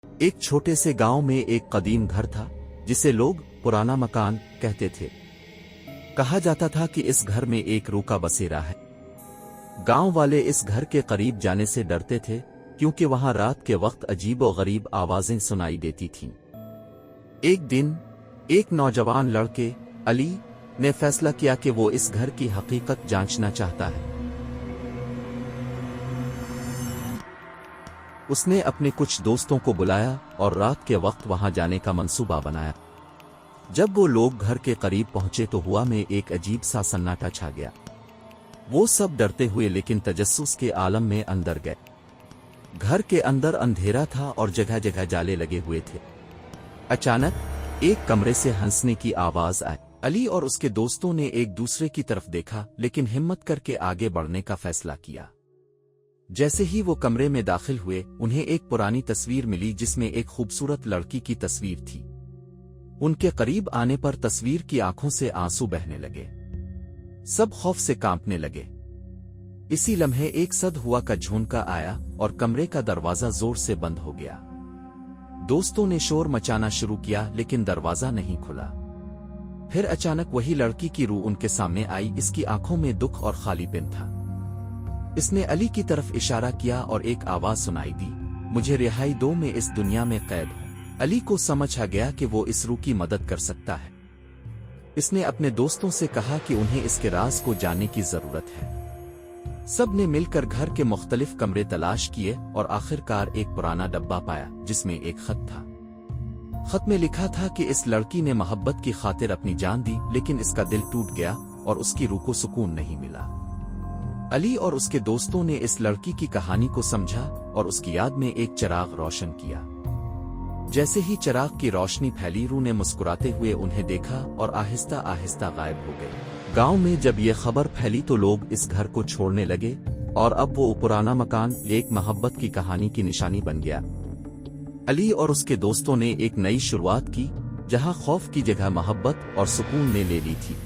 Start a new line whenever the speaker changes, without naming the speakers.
एक छोटे से गांव में एक कदीम घर था जिसे लोग पुराना मकान कहते थे। कहा जाता था कि इस घर में एक रूह का बसेरा है। गांव वाले इस घर के करीब जाने से डरते थे क्योंकि वहां रात के वक्त अजीब और गरीब आवाजें सुनाई देती थीं। एक दिन एक नौजवान लड़के अली ने फैसला किया कि वो इस घर की हकीकत जांचना चाहता है। उसने अपने कुछ दोस्तों को बुलाया और रात के वक्त वहां जाने का मंसूबा बनाया। जब वो लोग घर के करीब पहुंचे तो हुआ में एक अजीब सा सन्नाटा छा गया। वो सब डरते हुए लेकिन तजस्सुस के आलम में अंदर गए। घर के अंदर अंधेरा था और जगह जगह जाले लगे हुए थे। अचानक एक कमरे से हंसने की आवाज आई। अली और उसके दोस्तों ने एक दूसरे की तरफ देखा लेकिन हिम्मत करके आगे बढ़ने का फैसला किया। जैसे ही वो कमरे में दाखिल हुए उन्हें एक पुरानी तस्वीर मिली जिसमें एक खूबसूरत लड़की की तस्वीर थी। उनके करीब आने पर तस्वीर की आंखों से आंसू बहने लगे। सब खौफ से कांपने लगे। इसी लम्हे एक सद हुआ का झोंका आया और कमरे का दरवाजा जोर से बंद हो गया। दोस्तों ने शोर मचाना शुरू किया लेकिन दरवाजा नहीं खुला। फिर अचानक वही लड़की की रूह उनके सामने आई। इसकी आंखों में दुख और खालीपन था। इसने अली की तरफ इशारा किया और एक आवाज सुनाई दी, मुझे रिहाई दो, मैं इस दुनिया में कैद हूं। अली को समझ आ गया कि वो इस रूह की मदद कर सकता है। इसने अपने दोस्तों से कहा कि उन्हें इसके राज को जानने की जरूरत है। सब ने मिलकर घर के मुख्तलिफ कमरे तलाश किए और आखिरकार एक पुराना डब्बा पाया जिसमें एक खत था। खत में लिखा था कि इस लड़की ने मोहब्बत की खातिर अपनी जान दी लेकिन इसका दिल टूट गया और उसकी रूह को सुकून नहीं मिला। अली और उसके दोस्तों ने इस लड़की की कहानी को समझा और उसकी याद में एक चिराग रोशन किया। जैसे ही चिराग की रोशनी फैली, रूह ने मुस्कुराते हुए उन्हें देखा और आहिस्ता आहिस्ता गायब हो गई। गांव में जब यह खबर फैली तो लोग इस घर को छोड़ने लगे और अब वो पुराना मकान एक मोहब्बत की कहानी की निशानी बन गया। अली और उसके दोस्तों ने एक नई शुरुआत की जहां खौफ की जगह मोहब्बत और सुकून ने ले ली थी।